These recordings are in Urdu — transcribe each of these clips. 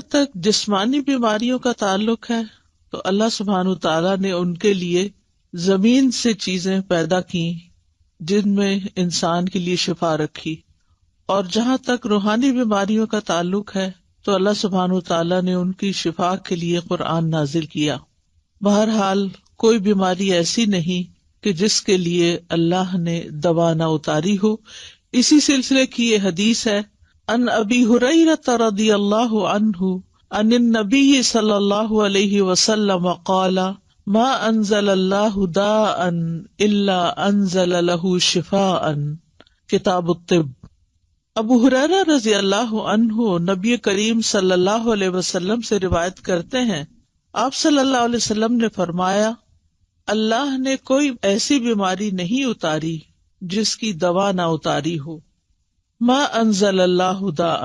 تک جسمانی بیماریوں کا تعلق ہے تو اللہ سبحانہ تعالیٰ نے ان کے لیے زمین سے چیزیں پیدا کی جن میں انسان کے لیے شفا رکھی، اور جہاں تک روحانی بیماریوں کا تعلق ہے تو اللہ سبحانہ تعالیٰ نے ان کی شفا کے لیے قرآن نازل کیا۔ بہرحال کوئی بیماری ایسی نہیں کہ جس کے لیے اللہ نے دوا نہ اتاری ہو۔ اسی سلسلے کی یہ حدیث ہے، ان ابی ہریرہ رضی اللہ عنہ عن النبی صلی اللہ علیہ وسلم قال ما انزل اللہ داء الا انزل له شفاء، کتاب الطب۔ ابو ہریرہ رضی اللہ عنہ نبی کریم صلی اللہ علیہ وسلم سے روایت کرتے ہیں، آپ صلی اللہ علیہ وسلم نے فرمایا، اللہ نے کوئی ایسی بیماری نہیں اتاری جس کی دوا نہ اتاری ہو۔ ما انزل اللہ داء،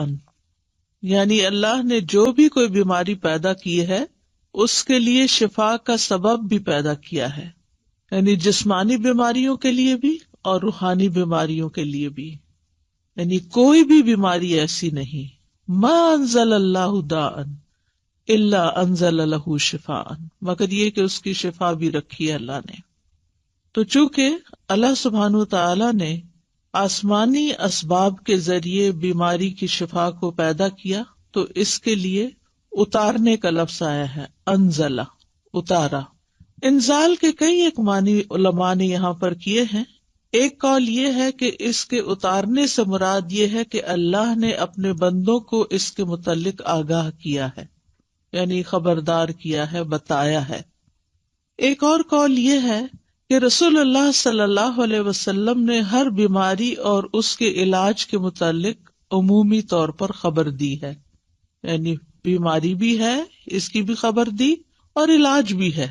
یعنی اللہ نے جو بھی کوئی بیماری پیدا کی ہے اس کے لیے شفا کا سبب بھی پیدا کیا ہے، یعنی جسمانی بیماریوں کے لیے بھی اور روحانی بیماریوں کے لیے بھی، یعنی کوئی بھی بیماری ایسی نہیں۔ ما انزل اللہ داء الا انزل له شفاء، مگر یہ کہ اس کی شفا بھی رکھی ہے اللہ نے۔ تو چونکہ اللہ سبحانہ تعالی نے آسمانی اسباب کے ذریعے بیماری کی شفا کو پیدا کیا تو اس کے لیے اتارنے کا لفظ آیا ہے، انزلہ، اتارا۔ انزال کے کئی ایک معنی علماء نے یہاں پر کیے ہیں۔ ایک قول یہ ہے کہ اس کے اتارنے سے مراد یہ ہے کہ اللہ نے اپنے بندوں کو اس کے متعلق آگاہ کیا ہے، یعنی خبردار کیا ہے، بتایا ہے۔ ایک اور قول یہ ہے کہ رسول اللہ صلی اللہ علیہ وسلم نے ہر بیماری اور اس کے علاج کے متعلق عمومی طور پر خبر دی ہے، یعنی بیماری بھی ہے، اس کی بھی خبر دی اور علاج بھی ہے۔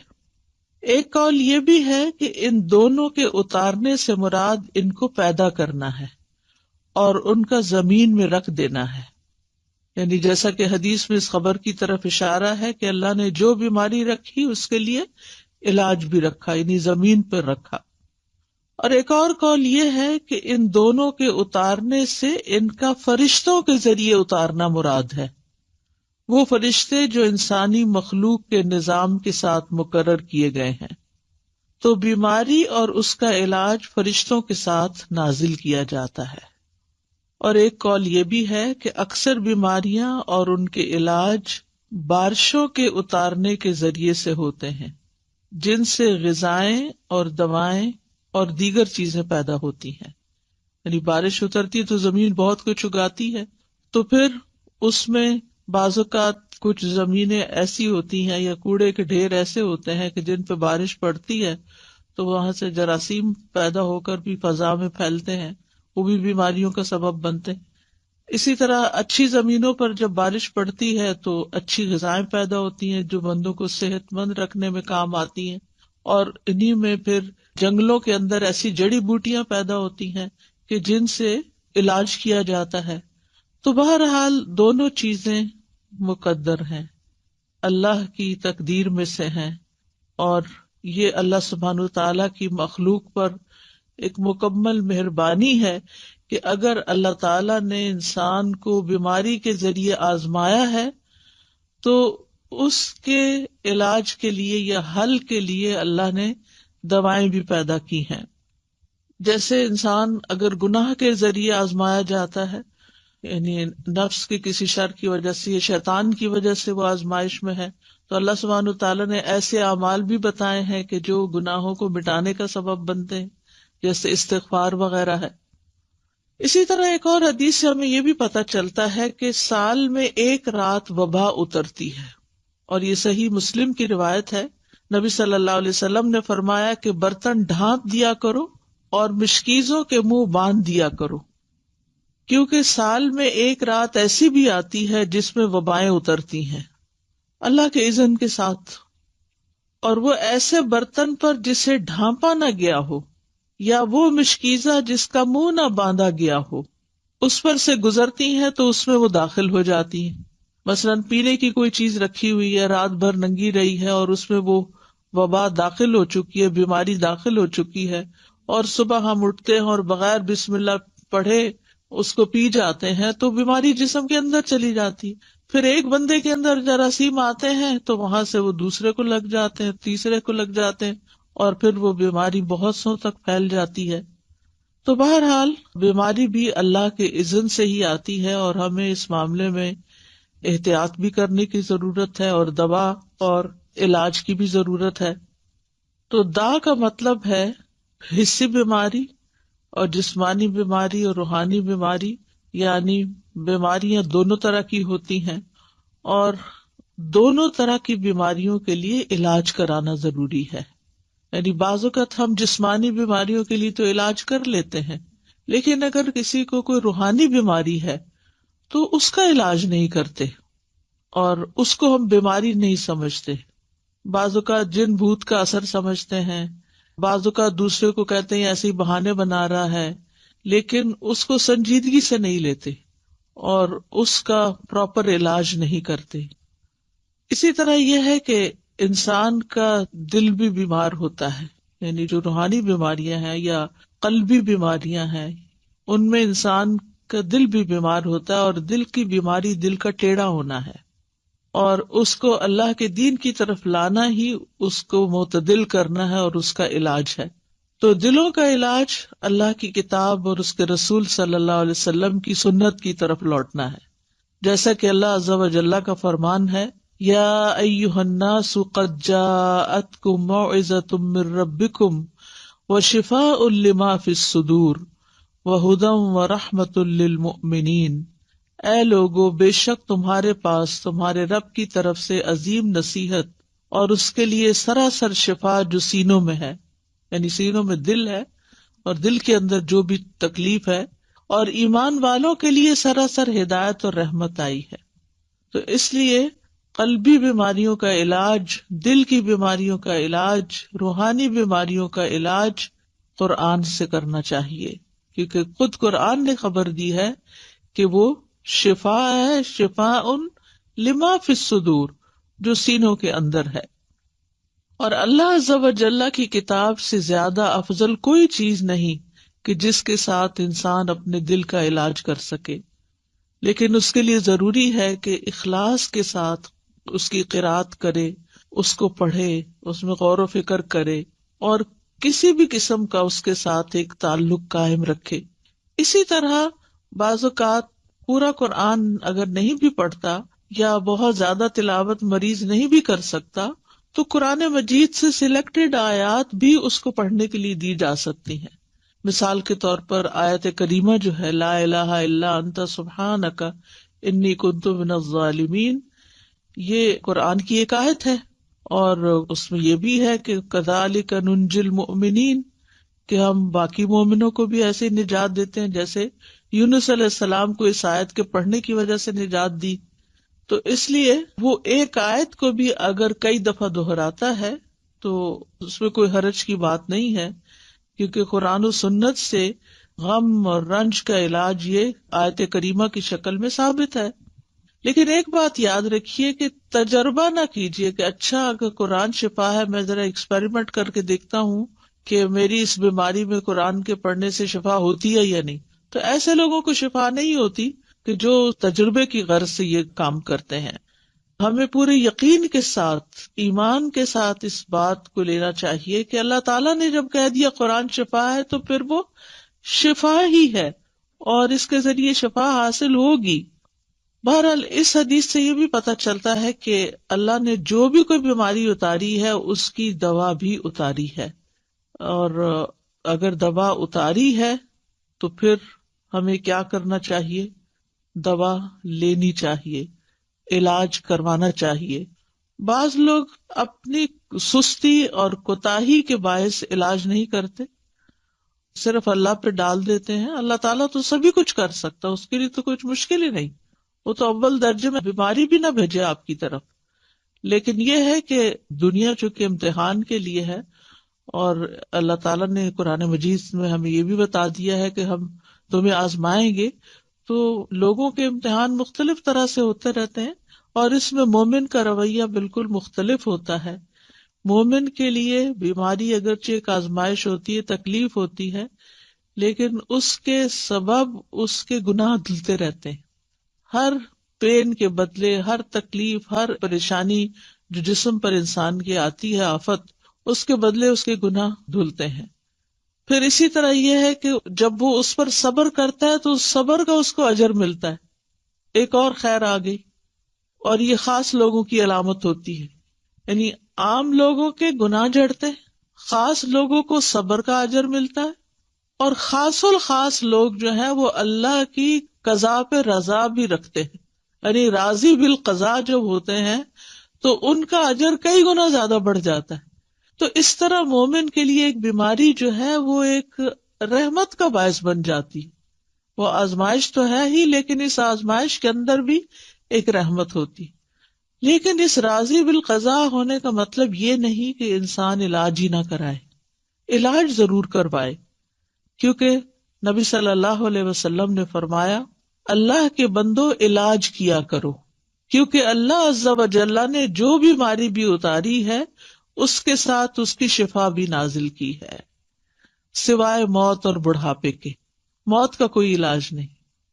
ایک قول یہ بھی ہے کہ ان دونوں کے اتارنے سے مراد ان کو پیدا کرنا ہے اور ان کا زمین میں رکھ دینا ہے، یعنی جیسا کہ حدیث میں اس خبر کی طرف اشارہ ہے کہ اللہ نے جو بیماری رکھی اس کے لیے علاج بھی رکھا، یعنی زمین پر رکھا۔ اور ایک اور قول یہ ہے کہ ان دونوں کے اتارنے سے ان کا فرشتوں کے ذریعے اتارنا مراد ہے، وہ فرشتے جو انسانی مخلوق کے نظام کے ساتھ مقرر کیے گئے ہیں۔ تو بیماری اور اس کا علاج فرشتوں کے ساتھ نازل کیا جاتا ہے۔ اور ایک قول یہ بھی ہے کہ اکثر بیماریاں اور ان کے علاج بارشوں کے اتارنے کے ذریعے سے ہوتے ہیں، جن سے غذائیں اور دوائیں اور دیگر چیزیں پیدا ہوتی ہیں۔ یعنی بارش اترتی ہے تو زمین بہت کچھ اگاتی ہے، تو پھر اس میں بعض اوقات کچھ زمینیں ایسی ہوتی ہیں یا کوڑے کے ڈھیر ایسے ہوتے ہیں کہ جن پہ بارش پڑتی ہے تو وہاں سے جراثیم پیدا ہو کر بھی فضا میں پھیلتے ہیں، وہ بھی بیماریوں کا سبب بنتے ہیں۔ اسی طرح اچھی زمینوں پر جب بارش پڑتی ہے تو اچھی غذائیں پیدا ہوتی ہیں جو بندوں کو صحت مند رکھنے میں کام آتی ہیں، اور انہی میں پھر جنگلوں کے اندر ایسی جڑی بوٹیاں پیدا ہوتی ہیں کہ جن سے علاج کیا جاتا ہے۔ تو بہرحال دونوں چیزیں مقدر ہیں، اللہ کی تقدیر میں سے ہیں، اور یہ اللہ سبحانہ تعالیٰ کی مخلوق پر ایک مکمل مہربانی ہے کہ اگر اللہ تعالیٰ نے انسان کو بیماری کے ذریعے آزمایا ہے تو اس کے علاج کے لیے یا حل کے لیے اللہ نے دوائیں بھی پیدا کی ہیں۔ جیسے انسان اگر گناہ کے ذریعے آزمایا جاتا ہے، یعنی نفس کی کسی شر کی وجہ سے یا شیطان کی وجہ سے وہ آزمائش میں ہے، تو اللہ سبحانہ تعالیٰ نے ایسے اعمال بھی بتائے ہیں کہ جو گناہوں کو مٹانے کا سبب بنتے ہیں، جیسے استغفار وغیرہ ہے۔ اسی طرح ایک اور حدیث سے ہمیں یہ بھی پتہ چلتا ہے کہ سال میں ایک رات وبا اترتی ہے، اور یہ صحیح مسلم کی روایت ہے۔ نبی صلی اللہ علیہ وسلم نے فرمایا کہ برتن ڈھانپ دیا کرو اور مشکیزوں کے منہ باندھ دیا کرو، کیونکہ سال میں ایک رات ایسی بھی آتی ہے جس میں وبائیں اترتی ہیں اللہ کے اذن کے ساتھ، اور وہ ایسے برتن پر جسے ڈھانپا نہ گیا ہو یا وہ مشکیزہ جس کا منہ نہ باندھا گیا ہو اس پر سے گزرتی ہیں تو اس میں وہ داخل ہو جاتی ہیں۔ مثلاً پینے کی کوئی چیز رکھی ہوئی ہے، رات بھر ننگی رہی ہے اور اس میں وہ وبا داخل ہو چکی ہے، بیماری داخل ہو چکی ہے، اور صبح ہم اٹھتے ہیں اور بغیر بسم اللہ پڑھے اس کو پی جاتے ہیں تو بیماری جسم کے اندر چلی جاتی. پھر ایک بندے کے اندر جراثیم آتے ہیں تو وہاں سے وہ دوسرے کو لگ جاتے ہیں، تیسرے کو لگ جاتے ہیں، اور پھر وہ بیماری بہت سو تک پھیل جاتی ہے. تو بہرحال بیماری بھی اللہ کے اذن سے ہی آتی ہے، اور ہمیں اس معاملے میں احتیاط بھی کرنے کی ضرورت ہے، اور دوا اور علاج کی بھی ضرورت ہے. تو دا کا مطلب ہے حسی بیماری، اور جسمانی بیماری اور روحانی بیماری، یعنی بیماریاں دونوں طرح کی ہوتی ہیں، اور دونوں طرح کی بیماریوں کے لیے علاج کرانا ضروری ہے. یعنی بعض اوقات ہم جسمانی بیماریوں کے لیے تو علاج کر لیتے ہیں، لیکن اگر کسی کو کوئی روحانی بیماری ہے تو اس کا علاج نہیں کرتے، اور اس کو ہم بیماری نہیں سمجھتے. بعض اوقات جن بھوت کا اثر سمجھتے ہیں، بعض اوقات دوسرے کو کہتے ہیں ایسے ہی بہانے بنا رہا ہے، لیکن اس کو سنجیدگی سے نہیں لیتے اور اس کا پراپر علاج نہیں کرتے. اسی طرح یہ ہے کہ انسان کا دل بھی بیمار ہوتا ہے، یعنی جو روحانی بیماریاں ہیں یا قلبی بیماریاں ہیں ان میں انسان کا دل بھی بیمار ہوتا ہے، اور دل کی بیماری دل کا ٹیڑھا ہونا ہے، اور اس کو اللہ کے دین کی طرف لانا ہی اس کو معتدل کرنا ہے اور اس کا علاج ہے. تو دلوں کا علاج اللہ کی کتاب اور اس کے رسول صلی اللہ علیہ وسلم کی سنت کی طرف لوٹنا ہے. جیسا کہ اللہ عز و جل کا فرمان ہے، یا ایھا الناس قد جاءتکم موعظۃ من ربکم وشفاء لما فی الصدور وہدی ورحمۃ للمؤمنین. اے لوگو، بے شک تمہارے پاس تمہارے رب کی طرف سے عظیم نصیحت اور اس کے لیے سراسر شفا جو سینوں میں ہے، یعنی سینوں میں دل ہے اور دل کے اندر جو بھی تکلیف ہے، اور ایمان والوں کے لیے سراسر ہدایت اور رحمت آئی ہے. تو اس لیے قلبی بیماریوں کا علاج، دل کی بیماریوں کا علاج، روحانی بیماریوں کا علاج قرآن سے کرنا چاہیے، کیونکہ خود قرآن نے خبر دی ہے کہ وہ شفا ہے، شفاء لما فی الصدور، جو سینوں کے اندر ہے. اور اللہ عز و جل کی کتاب سے زیادہ افضل کوئی چیز نہیں کہ جس کے ساتھ انسان اپنے دل کا علاج کر سکے، لیکن اس کے لیے ضروری ہے کہ اخلاص کے ساتھ اس کی قرأت کرے، اس کو پڑھے، اس میں غور و فکر کرے، اور کسی بھی قسم کا اس کے ساتھ ایک تعلق قائم رکھے. اسی طرح بعض اوقات پورا قرآن اگر نہیں بھی پڑھتا یا بہت زیادہ تلاوت مریض نہیں بھی کر سکتا تو قرآن مجید سے سلیکٹڈ آیات بھی اس کو پڑھنے کے لیے دی جا سکتی ہیں. مثال کے طور پر آیت کریمہ جو ہے لا الہ الا انت سبحانک انی کنت من الظالمین، یہ قرآن کی ایک آیت ہے، اور اس میں یہ بھی ہے کہ کذالک ننجی المؤمنین، کہ ہم باقی مومنوں کو بھی ایسے نجات دیتے ہیں جیسے یونس علیہ السلام کو اس آیت کے پڑھنے کی وجہ سے نجات دی. تو اس لیے وہ ایک آیت کو بھی اگر کئی دفعہ دہراتا ہے تو اس میں کوئی حرج کی بات نہیں ہے، کیونکہ قرآن و سنت سے غم اور رنج کا علاج یہ آیت کریمہ کی شکل میں ثابت ہے. لیکن ایک بات یاد رکھیے کہ تجربہ نہ کیجیے کہ اچھا اگر قرآن شفا ہے، میں ذرا ایکسپیریمنٹ کر کے دیکھتا ہوں کہ میری اس بیماری میں قرآن کے پڑھنے سے شفا ہوتی ہے یا نہیں. تو ایسے لوگوں کو شفا نہیں ہوتی کہ جو تجربے کی غرض سے یہ کام کرتے ہیں. ہمیں پورے یقین کے ساتھ، ایمان کے ساتھ اس بات کو لینا چاہیے کہ اللہ تعالیٰ نے جب کہہ دیا قرآن شفا ہے تو پھر وہ شفا ہی ہے، اور اس کے ذریعے شفا حاصل ہوگی. بہرحال اس حدیث سے یہ بھی پتہ چلتا ہے کہ اللہ نے جو بھی کوئی بیماری اتاری ہے اس کی دوا بھی اتاری ہے، اور اگر دوا اتاری ہے تو پھر ہمیں کیا کرنا چاہیے؟ دوا لینی چاہیے، علاج کروانا چاہیے. بعض لوگ اپنی سستی اور کوتاہی کے باعث علاج نہیں کرتے، صرف اللہ پہ ڈال دیتے ہیں. اللہ تعالیٰ تو سبھی کچھ کر سکتا، اس کے لیے تو کچھ مشکل ہی نہیں، وہ تو اول درجے میں بیماری بھی نہ بھیجے آپ کی طرف. لیکن یہ ہے کہ دنیا چونکہ امتحان کے لیے ہے، اور اللہ تعالیٰ نے قرآن مجید میں ہمیں یہ بھی بتا دیا ہے کہ ہم تمہیں آزمائیں گے. تو لوگوں کے امتحان مختلف طرح سے ہوتے رہتے ہیں، اور اس میں مومن کا رویہ بالکل مختلف ہوتا ہے. مومن کے لیے بیماری اگرچہ ایک آزمائش ہوتی ہے، تکلیف ہوتی ہے، لیکن اس کے سبب اس کے گناہ دھلتے رہتے ہیں. ہر پین کے بدلے، ہر تکلیف، ہر پریشانی جو جسم پر انسان کی آتی ہے، آفت، اس کے بدلے اس کے گناہ دھلتے ہیں. پھر اسی طرح یہ ہے کہ جب وہ اس پر صبر کرتا ہے تو اس صبر کا اس کو اجر ملتا ہے. ایک اور خیر آ گئی، اور یہ خاص لوگوں کی علامت ہوتی ہے. یعنی عام لوگوں کے گناہ جھڑتے ہیں، خاص لوگوں کو صبر کا اجر ملتا ہے، اور خاص الخاص لوگ جو ہیں وہ اللہ کی قضا پہ رضا بھی رکھتے ہیں. یعنی راضی بالقضا جب ہوتے ہیں تو ان کا اجر کئی گنا زیادہ بڑھ جاتا ہے. تو اس طرح مومن کے لیے ایک بیماری جو ہے وہ ایک رحمت کا باعث بن جاتی. وہ آزمائش تو ہے ہی، لیکن اس آزمائش کے اندر بھی ایک رحمت ہوتی. لیکن اس راضی بالقضا ہونے کا مطلب یہ نہیں کہ انسان علاج ہی نہ کرائے. علاج ضرور کروائے، کیونکہ نبی صلی اللہ علیہ وسلم نے فرمایا اللہ کے بندو علاج کیا کرو، کیونکہ اللہ عز و جل نے جو بیماری بھی اتاری ہے اس کے ساتھ اس کی شفا بھی نازل کی ہے، سوائے موت اور بڑھاپے کے. موت کا کوئی علاج نہیں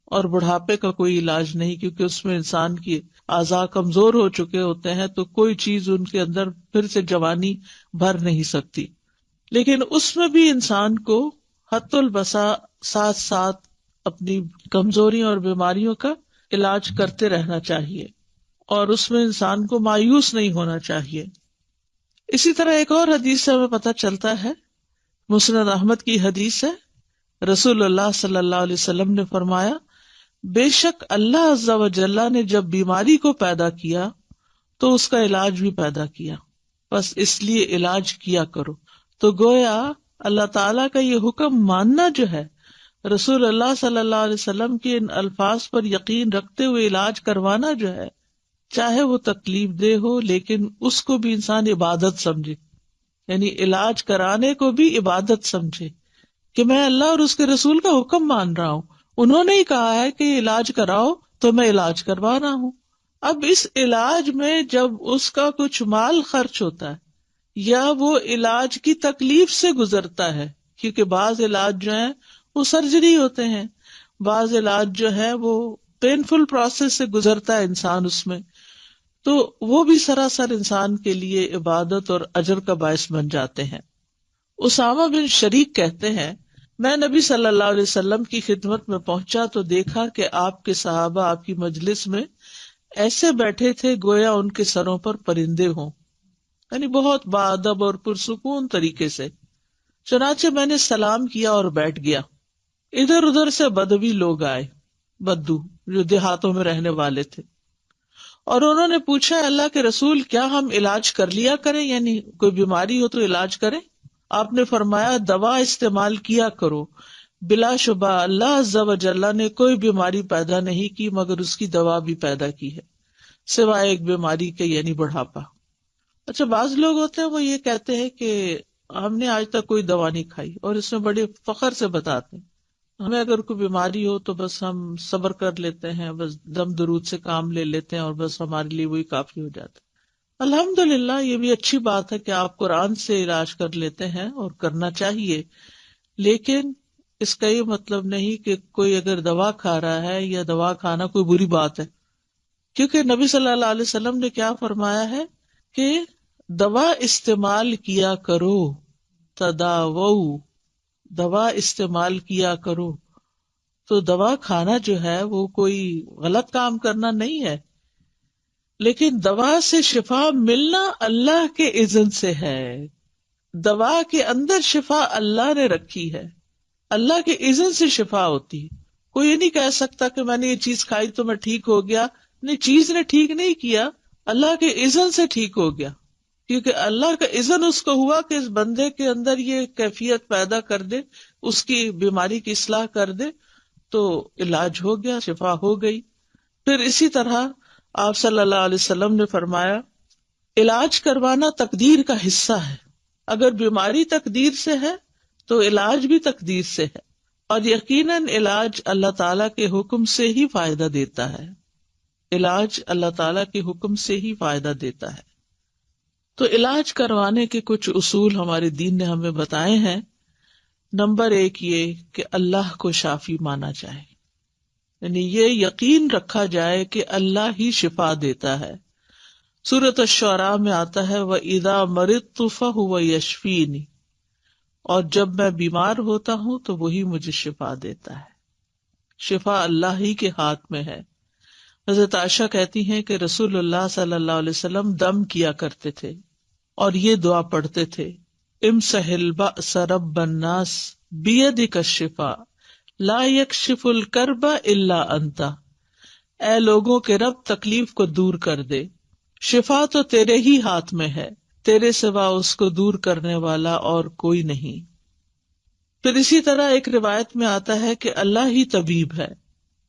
اور بڑھاپے کا کوئی علاج نہیں، کیونکہ اس میں انسان کی اعضاء کمزور ہو چکے ہوتے ہیں تو کوئی چیز ان کے اندر پھر سے جوانی بھر نہیں سکتی. لیکن اس میں بھی انسان کو حت البسا ساتھ ساتھ اپنی کمزوریوں اور بیماریوں کا علاج کرتے رہنا چاہیے، اور اس میں انسان کو مایوس نہیں ہونا چاہیے. اسی طرح ایک اور حدیث سے ہمیں پتہ چلتا ہے، مسند احمد کی حدیث ہے، رسول اللہ صلی اللہ علیہ وسلم نے فرمایا بے شک اللہ عز و جل نے جب بیماری کو پیدا کیا تو اس کا علاج بھی پیدا کیا، بس اس لیے علاج کیا کرو. تو گویا اللہ تعالیٰ کا یہ حکم ماننا جو ہے، رسول اللہ صلی اللہ علیہ وسلم کے ان الفاظ پر یقین رکھتے ہوئے علاج کروانا جو ہے، چاہے وہ تکلیف دہ ہو لیکن اس کو بھی انسان عبادت سمجھے. یعنی علاج کرانے کو بھی عبادت سمجھے کہ میں اللہ اور اس کے رسول کا حکم مان رہا ہوں، انہوں نے ہی کہا ہے کہ علاج کراؤ تو میں علاج کروا رہا ہوں. اب اس علاج میں جب اس کا کچھ مال خرچ ہوتا ہے یا وہ علاج کی تکلیف سے گزرتا ہے، کیونکہ بعض علاج جو ہیں وہ سرجری ہوتے ہیں، بعض علاج جو ہے وہ پینفل پروسیس سے گزرتا ہے انسان اس میں، تو وہ بھی سراسر انسان کے لیے عبادت اور اجر کا باعث بن جاتے ہیں. اسامہ بن شریک کہتے ہیں میں نبی صلی اللہ علیہ وسلم کی خدمت میں پہنچا تو دیکھا کہ آپ کے صحابہ آپ کی مجلس میں ایسے بیٹھے تھے گویا ان کے سروں پر پرندے ہوں، یعنی بہت باادب اور پرسکون طریقے سے. چنانچہ میں نے سلام کیا اور بیٹھ گیا. ادھر ادھر سے بدوی لوگ آئے، بدو جو دیہاتوں میں رہنے والے تھے، اور انہوں نے پوچھا اللہ کے رسول کیا ہم علاج کر لیا کریں، یعنی کوئی بیماری ہو تو علاج کریں؟ آپ نے فرمایا دوا استعمال کیا کرو، بلا شبہ اللہ عز و جل نے کوئی بیماری پیدا نہیں کی مگر اس کی دوا بھی پیدا کی ہے، سوائے ایک بیماری کے یعنی بڑھاپا. اچھا، بعض لوگ ہوتے ہیں وہ یہ کہتے ہیں کہ ہم نے آج تک کوئی دوا نہیں کھائی، اور اس میں بڑے فخر سے بتاتے ہیں ہمیں اگر کوئی بیماری ہو تو بس ہم صبر کر لیتے ہیں، بس دم درود سے کام لے لیتے ہیں اور بس ہمارے لیے وہی کافی ہو جاتا ہے. الحمدللہ یہ بھی اچھی بات ہے کہ آپ قرآن سے علاج کر لیتے ہیں اور کرنا چاہیے، لیکن اس کا یہ مطلب نہیں کہ کوئی اگر دوا کھا رہا ہے یا دوا کھانا کوئی بری بات ہے، کیونکہ نبی صلی اللہ علیہ وسلم نے کیا فرمایا ہے کہ دوا استعمال کیا کرو، تداوؤ، دوا استعمال کیا کرو. تو دوا کھانا جو ہے وہ کوئی غلط کام کرنا نہیں ہے، لیکن دوا سے شفا ملنا اللہ کے اذن سے ہے. دوا کے اندر شفا اللہ نے رکھی ہے، اللہ کے اذن سے شفا ہوتی ہے. کوئی یہ نہیں کہہ سکتا کہ میں نے یہ چیز کھائی تو میں ٹھیک ہو گیا. نہیں، چیز نے ٹھیک نہیں کیا، اللہ کے اذن سے ٹھیک ہو گیا، کیونکہ اللہ کا اذن اس کو ہوا کہ اس بندے کے اندر یہ کیفیت پیدا کر دے، اس کی بیماری کی اصلاح کر دے، تو علاج ہو گیا، شفا ہو گئی. پھر اسی طرح آپ صلی اللہ علیہ وسلم نے فرمایا علاج کروانا تقدیر کا حصہ ہے. اگر بیماری تقدیر سے ہے تو علاج بھی تقدیر سے ہے، اور یقیناً علاج اللہ تعالیٰ کے حکم سے ہی فائدہ دیتا ہے. علاج اللہ تعالیٰ کے حکم سے ہی فائدہ دیتا ہے. تو علاج کروانے کے کچھ اصول ہمارے دین نے ہمیں بتائے ہیں. نمبر ایک یہ کہ اللہ کو شافی مانا جائے، یعنی یہ یقین رکھا جائے کہ اللہ ہی شفا دیتا ہے۔ سورۃ الشعراء میں آتا ہے وَإِذَا مَرِضْتُ فَهُوَ يَشْفِينِ، اور جب میں بیمار ہوتا ہوں تو وہی مجھے شفا دیتا ہے۔ شفا اللہ ہی کے ہاتھ میں ہے۔ حضرت عائشہ کہتی ہیں کہ رسول اللہ صلی اللہ علیہ وسلم دم کیا کرتے تھے اور یہ دعا پڑھتے تھے امسح البأس رب الناس بیدک الشفاء لا یکشف الکرب الا انت، اے لوگوں کے رب تکلیف کو دور کر دے، شفا تو تیرے ہی ہاتھ میں ہے، تیرے سوا اس کو دور کرنے والا اور کوئی نہیں۔ پھر اسی طرح ایک روایت میں آتا ہے کہ اللہ ہی طبیب ہے۔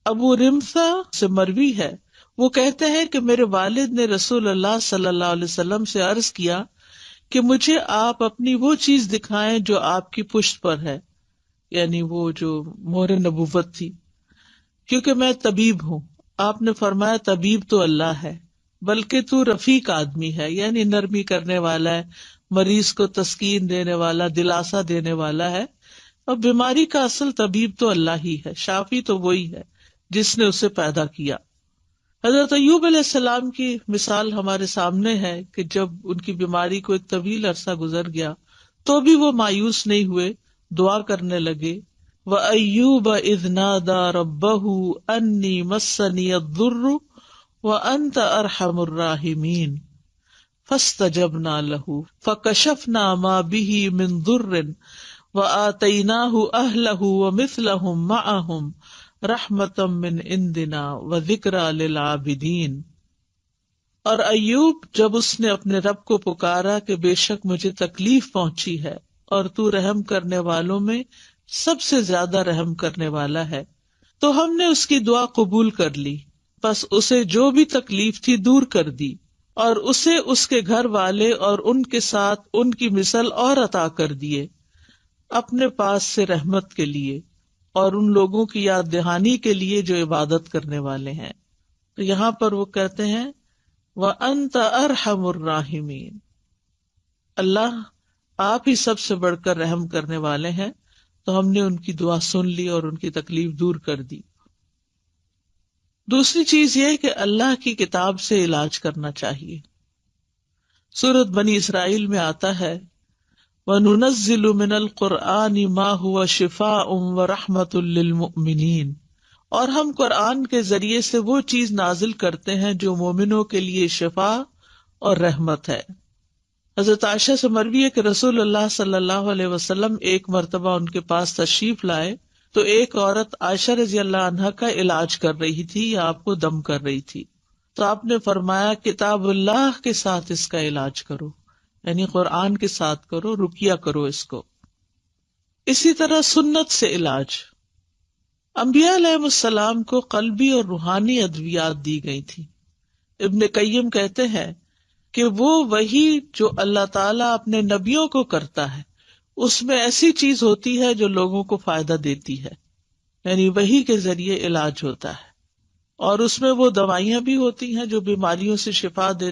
ابو رمثا سے مروی ہے، وہ کہتے ہیں کہ میرے والد نے رسول اللہ صلی اللہ علیہ وسلم سے عرض کیا کہ مجھے آپ اپنی وہ چیز دکھائیں جو آپ کی پشت پر ہے، یعنی وہ جو مہر نبوت تھی، کیونکہ میں طبیب ہوں۔ آپ نے فرمایا طبیب تو اللہ ہے، بلکہ تو رفیق آدمی ہے، یعنی نرمی کرنے والا ہے، مریض کو تسکین دینے والا، دلاسا دینے والا ہے، اور بیماری کا اصل طبیب تو اللہ ہی ہے، شافی تو وہی ہے جس نے اسے پیدا کیا۔ حضرت ایوب علیہ السلام کی مثال ہمارے سامنے ہے کہ جب ان کی بیماری کو ایک طویل عرصہ گزر گیا تو بھی وہ مایوس نہیں ہوئے، دعا کرنے لگے۔ وَأَيُّوبَ إِذْ نَادَى رَبَّهُ أَنِّي مَسَّنِيَ الضُّرُّ وَأَنْتَ أَرْحَمُ الرَّاحِمِينَ فَاسْتَجَبْنَا لَهُ فَكَشَفْنَا مَا بِهِ مِنْ ضُرٍّ وَآتَيْنَاهُ أَهْلَهُ وَمِثْلَهُمْ مَعَهُمْ رحمتم من عندنا وذکریٰ للعابدین۔ اور ایوب جب اس نے اپنے رب کو پکارا کہ بے شک مجھے تکلیف پہنچی ہے اور تو رحم کرنے والوں میں سب سے زیادہ رحم کرنے والا ہے، تو ہم نے اس کی دعا قبول کر لی، پس اسے جو بھی تکلیف تھی دور کر دی، اور اسے اس کے گھر والے اور ان کے ساتھ ان کی مثل اور عطا کر دیے اپنے پاس سے رحمت کے لیے اور ان لوگوں کی یاد دہانی کے لیے جو عبادت کرنے والے ہیں۔ تو یہاں پر وہ کہتے ہیں وَأَنْتَ أَرْحَمُ الرَّاحِمِينَ، اللہ آپ ہی سب سے بڑھ کر رحم کرنے والے ہیں، تو ہم نے ان کی دعا سن لی اور ان کی تکلیف دور کر دی۔ دوسری چیز یہ کہ اللہ کی کتاب سے علاج کرنا چاہیے۔ سورۃ بنی اسرائیل میں آتا ہے وَنُنَزِّلُ مِنَ الْقُرْآنِ مَا هُوَ شِفَاءٌ وَرَحْمَةٌ لِّلْمُؤْمِنِينَ، اور ہم قرآن کے ذریعے سے وہ چیز نازل کرتے ہیں جو مومنوں کے لیے شفا اور رحمت ہے۔ حضرت عائشہ سے مروی ہے کہ رسول اللہ صلی اللہ علیہ وسلم ایک مرتبہ ان کے پاس تشریف لائے تو ایک عورت عائشہ رضی اللہ عنہا کا علاج کر رہی تھی یا آپ کو دم کر رہی تھی، تو آپ نے فرمایا کتاب اللہ کے ساتھ اس کا علاج کرو، یعنی قرآن کے ساتھ کرو، رقیہ کرو اس کو۔ اسی طرح سنت سے علاج، انبیاء علیہ السلام کو قلبی اور روحانی ادویات دی گئی تھی۔ ابن قیم کہتے ہیں کہ وہ وہی جو اللہ تعالیٰ اپنے نبیوں کو کرتا ہے اس میں ایسی چیز ہوتی ہے جو لوگوں کو فائدہ دیتی ہے، یعنی وحی کے ذریعے علاج ہوتا ہے، اور اس میں وہ دوائیاں بھی ہوتی ہیں جو بیماریوں سے شفا دیتی